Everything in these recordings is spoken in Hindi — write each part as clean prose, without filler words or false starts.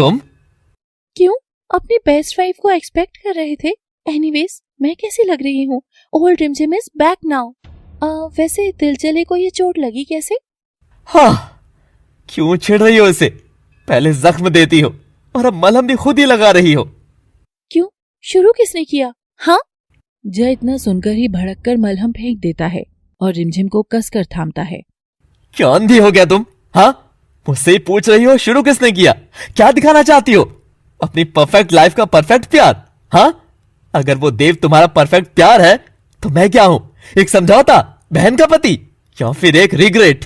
तुम क्यों अपनी बेस्ट वाइफ को एक्सपेक्ट कर रहे थे? एनीवेज, मैं कैसी लग रही हूँ? ओल्ड रिमझिम इज बैक नाउ। वैसे दिलजले को ये चोट लगी कैसे? हाँ, क्यों छिड़ रही हो इसे? पहले जख्म देती हो और अब मलहम भी खुद ही लगा रही हो। क्यों, शुरू किसने किया? हाँ? जय इतना सुनकर ही भड़क कर मलहम फेंक देता है और रिमझिम को कसकर थामता है। क्या अंधी हो गया तुम? हाँ, मुझसे ही पूछ रही हो शुरू किसने किया? क्या दिखाना चाहती हो? अपनी परफेक्ट लाइफ का परफेक्ट प्यार? हाँ, अगर वो देव तुम्हारा परफेक्ट प्यार है तो मैं क्या हूं? एक समझौता, बहन का पति, या फिर एक रिग्रेट?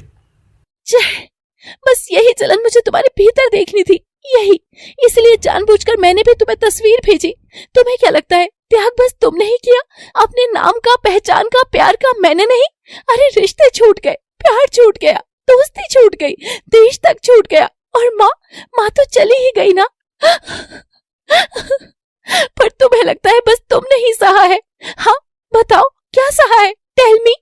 बस यही जलन मुझे तुम्हारे भीतर देखनी थी, यही, इसलिए जानबूझकर मैंने भी तुम्हें तस्वीर भेजी। तुम्हें क्या लगता है त्याग बस तुमने ही किया? अपने नाम का, पहचान का, प्यार का मैंने नहीं? अरे रिश्ते छूट गए, प्यार छूट गया, दोस्ती छूट गई, देश तक छूट गया, और माँ तो चली ही गई ना। पर तुम्हें लगता है बस तुमने ही सहा है? हाँ बताओ, क्या सहा है? Tell me.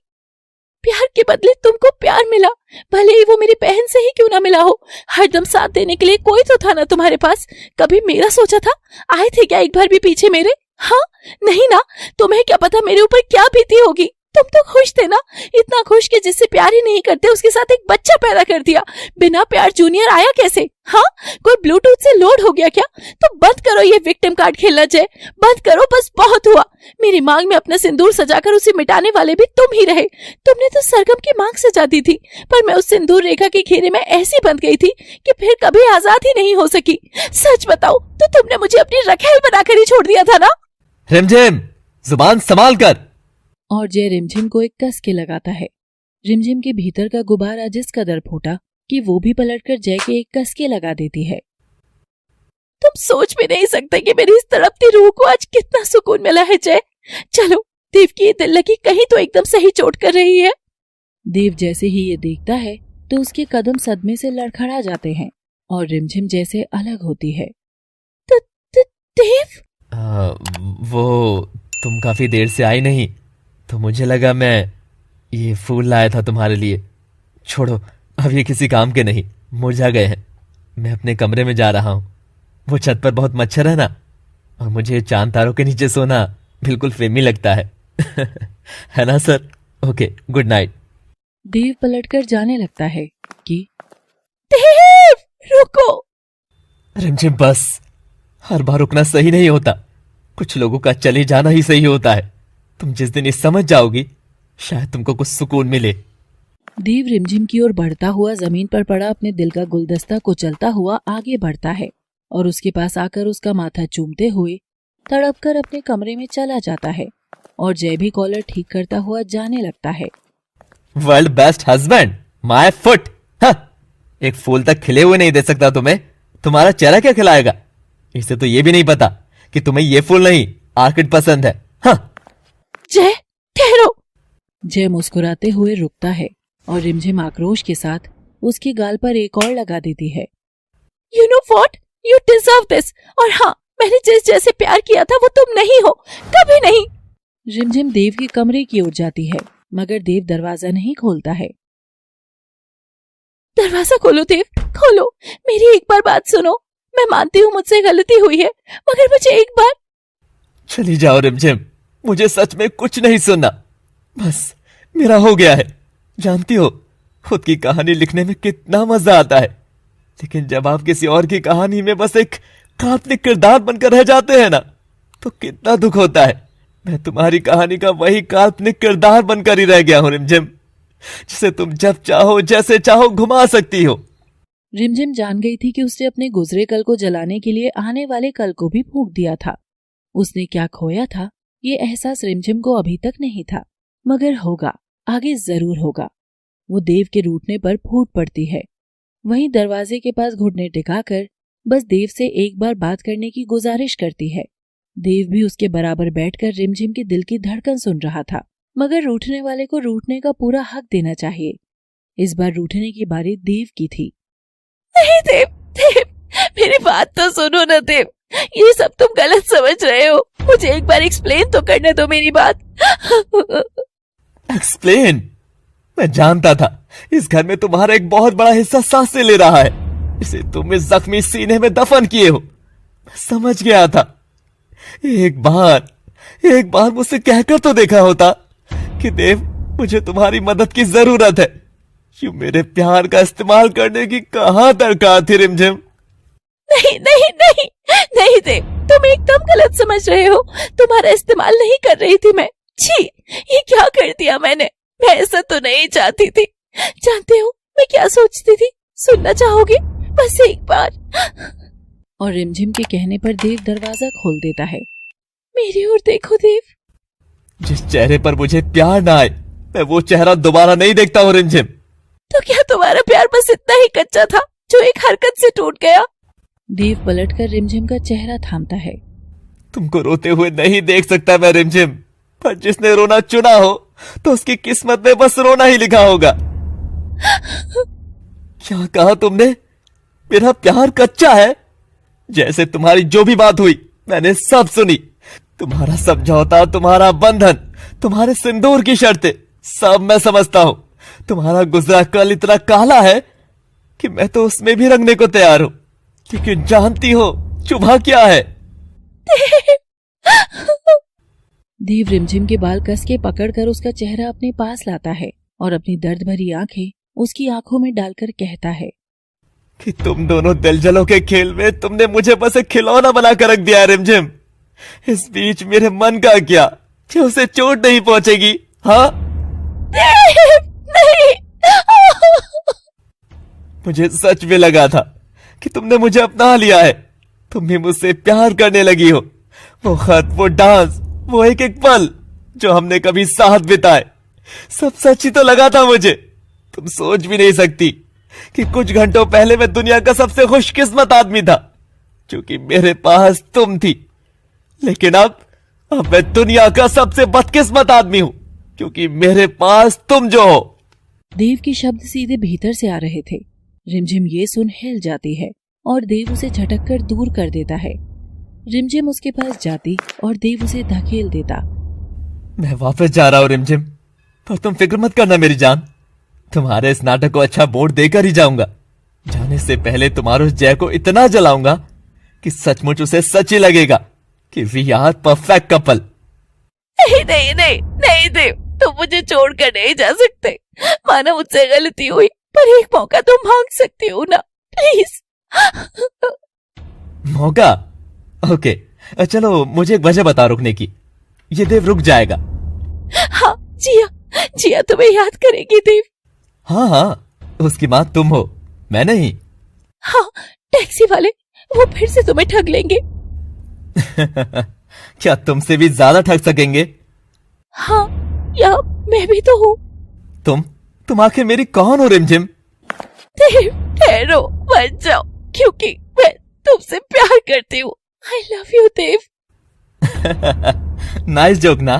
प्यार के बदले तुमको प्यार मिला, भले ही वो मेरी बहन से ही क्यों ना मिला हो। हरदम साथ देने के लिए कोई तो था ना तुम्हारे पास। कभी मेरा सोचा था? आए थे क्या एक बार भी पीछे मेरे? हाँ नहीं ना। तुम्हें क्या पता मेरे ऊपर क्या बीती होगी। तुम तो खुश थे ना, इतना खुश कि जिससे प्यार ही नहीं करते उसके साथ एक बच्चा पैदा कर दिया। बिना प्यार जूनियर आया कैसे? हाँ, कोई ब्लूटूथ से लोड हो गया क्या? तो बंद करो ये विक्टिम कार्ड खेलना, जय बंद करो, बस बहुत हुआ। मेरी मांग में अपना सिंदूर सजाकर उसे मिटाने वाले भी तुम ही रहे। तुमने तो सरगम की मांग सजा दी थी, पर मैं उस सिंदूर रेखा के घेरे में ऐसी बंध गई थी कि फिर कभी आजाद ही नहीं हो सकी। सच बताओ तो तुमने मुझे अपनी रखेल बनाकर ही छोड़ दिया था ना? रिमझिम, जुबान संभाल कर। और जय रिमझिम को एक कस के लगाता है। रिमझिम के भीतर का गुब्बारा जिस कदर फूटा कि वो भी पलटकर जय के एक कस के लगा देती है। तुम सोच भी नहीं सकते कि मेरी इस तड़पती रूह को आज कितना सुकून मिला है जय। चलो, देव की ये दिल लगी कहीं तो एकदम सही चोट कर रही है। देव जैसे ही ये देखता है तो उसके कदम सदमे से लड़खड़ा जाते हैं और रिमझिम जैसे अलग होती है। देव? वो तुम काफी देर से आई नहीं तो मुझे लगा मैं ये फूल लाया था तुम्हारे लिए। छोड़ो, अब ये किसी काम के नहीं, मुरझा गए हैं। मैं अपने कमरे में जा रहा हूँ। वो छत पर बहुत मच्छर है ना, और मुझे चांद तारों के नीचे सोना बिल्कुल फिल्मी लगता है। है ना sir? Okay, good night. Dev पलटकर जाने लगता है कि देव रुको। रिमझिम बस, हर बार रुकना सही नहीं होता। कुछ लोगों का चले जाना ही सही होता है। तुम जिस दिन ये समझ जाओगी शायद तुमको कुछ सुकून मिले। देव रिमझिम की ओर बढ़ता हुआ जमीन पर पड़ा अपने दिल का गुलदस्ता कुचलता हुआ आगे बढ़ता है और उसके पास आकर उसका माथा चूमते हुए तड़पकर अपने कमरे में चला जाता है और जय भी कॉलर ठीक करता हुआ जाने लगता है। World best husband, my foot. एक फूल तक खिले हुए नहीं दे सकता तुम्हें, तुम्हारा चेहरा क्या खिलाएगा? इसे तो ये भी नहीं पता कि तुम्हें ये फूल नहीं आर्किड पसंद है। जय ठहरो। जय मुस्कुराते हुए रुकता है और रिमझिम आक्रोश के साथ उसके गाल पर एक और लगा देती है। You know what? You deserve this। और हाँ, मैंने जिस जैसे प्यार किया था वो तुम नहीं हो, कभी नहीं। रिमझिम देव के कमरे की ओर जाती है मगर देव दरवाजा नहीं खोलता है। दरवाजा खोलो देव, खोलो। मेरी एक बार बात सुनो। मैं मानती हूँ मुझसे गलती हुई है, मगर मुझे एक बार। चली जाओ रिमझिम, मुझे सच में कुछ नहीं सुनना। बस मेरा हो गया है। जानती हो खुद की कहानी लिखने में कितना मजा आता है, लेकिन जब आप किसी और की कहानी में बस एक काल्पनिक किरदार बनकर रह जाते हैं ना, तो कितना दुख होता है। मैं तुम्हारी कहानी का वही काल्पनिक किरदार बनकर ही रह गया हूं रिमझिम, जिसे तुम जब चाहो जैसे चाहो घुमा सकती हो। रिमझिम जान गई थी कि उसने अपने गुजरे कल को जलाने के लिए आने वाले कल को भी फूंक दिया था। उसने क्या खोया था ये एहसास रिमझिम को अभी तक नहीं था, मगर होगा, आगे जरूर होगा। वो देव के रूठने पर फूट पड़ती है। वहीं दरवाजे के पास घुटने टिकाकर बस देव से एक बार बात करने की गुजारिश करती है। देव भी उसके बराबर बैठकर रिमझिम के दिल की धड़कन सुन रहा था, मगर रूठने वाले को रूठने का पूरा हक देना चाहिए। इस बार रूठने की बारी देव की थी। नहीं देव, देव मेरी बात तो सुनो ना देव, ये सब तुम गलत समझ रहे हो। मुझे एक बार एक्सप्लेन तो करने दो मेरी बात। एक्सप्लेन? मैं जानता था इस घर में तुम्हारा एक बहुत बड़ा हिस्सा सांसें ले रहा है, जिसे तुम इस जख्मी सीने में दफन किए हो। मैं समझ गया था। एक बार मुझसे कहकर तो देखा होता कि देव, मुझे तुम्हारी मदद की जरूरत है। यूं मेरे प्यार का इस्तेमाल करने की कहां दरकार थी रिमझिम। नहीं नहीं नहीं नहीं देव, तुम एकदम गलत समझ रहे हो। तुम्हारा इस्तेमाल नहीं कर रही थी मैं। छी, ये क्या कर दिया मैंने। मैं ऐसा तो नहीं चाहती थी। जानते हो मैं क्या सोचती थी? सुनना चाहोगे? बस एक बार। और रिमझिम के कहने पर देव दरवाजा खोल देता है। मेरी ओर देखो देव। जिस चेहरे पर मुझे प्यार ना आए, मैं वो चेहरा दोबारा नहीं देखता हूँ रिमझिम। तो क्या तुम्हारा प्यार बस इतना ही कच्चा था जो एक हरकत से टूट गया? देव पलटकर रिमझिम का चेहरा थामता है। तुमको रोते हुए नहीं देख सकता मैं रिमझिम, पर जिसने रोना चुना हो तो उसकी किस्मत में बस रोना ही लिखा होगा। क्या कहा तुमने? मेरा प्यार कच्चा है? जैसे तुम्हारी जो भी बात हुई मैंने सब सुनी। तुम्हारा समझौता, तुम्हारा बंधन, तुम्हारे सिंदूर की शर्तें, सब मैं समझता हूं। तुम्हारा गुजरा कल इतना काला है कि मैं तो उसमें भी रंगने को तैयार हूं। लेकिन जानती हो चुभा क्या है? देव रिमझिम के बाल कस के पकड़कर उसका चेहरा अपने पास लाता है और अपनी दर्द भरी आंखें उसकी आंखों में डालकर कहता है कि तुम दोनों दिलजलों के खेल में तुमने मुझे बस एक खिलौना बनाकर रख दिया रिमझिम। इस बीच मेरे मन का क्या कि उसे चोट नहीं पहुंचेगी? हाँ, नहीं। मुझे सच में लगा था कि तुमने मुझे अपना लिया है। तुम भी मुझसे प्यार करने लगी हो। वो खत, वो डांस, वो एक एक पल जो हमने कभी साथ बिताए, सब सच ही तो लगा था मुझे। तुम सोच भी नहीं सकती कि कुछ घंटों पहले मैं दुनिया का सबसे खुशकिस्मत आदमी था क्योंकि मेरे पास तुम थी। लेकिन अब मैं दुनिया का सबसे बदकिस्मत आदमी हूं क्योंकि मेरे पास तुम जो हो। देव के शब्द सीधे भीतर से आ रहे थे। रिमझिम ये सुन हिल जाती है और देव उसे झटक कर दूर कर देता है। रिमझिम उसके पास जाती और देव उसे धकेल देता। मैं वापस जा रहा हूं रिमझिम, पर तुम फिक्र मत करना मेरी जान। तुम्हारे इस नाटक को अच्छा बोर्ड देकर ही जाऊंगा। जाने से पहले तुम्हारे उस जय को इतना जलाऊंगा कि सचमुच उसे सच ही लगेगा कि वी आर परफेक्ट कपल। नहीं नहीं नहीं नहीं देव, तुम मुझे छोड़कर नहीं जा सकते। मानो मुझसे गलती हुई, पर एक मौका तो मांग सकती हो ना, प्लीज। मौका? ओके, चलो मुझे एक वजह बता रुकने की। ये देव रुक जाएगा। हाँ, जिया तुम्हें याद करेगी देव। हाँ, उसकी माँ तुम हो, मैं नहीं। हाँ, टैक्सी वाले वो फिर से तुम्हें ठग लेंगे। क्या तुमसे भी ज्यादा ठग सकेंगे? हाँ, या मैं भी तो हूँ। तुम आखिर मेरी कौन हो रिमझिम? देव ठहरो, मत जाओ, क्योंकि मैं तुमसे प्यार करती हूँ। I love you Dev. Nice joke ना।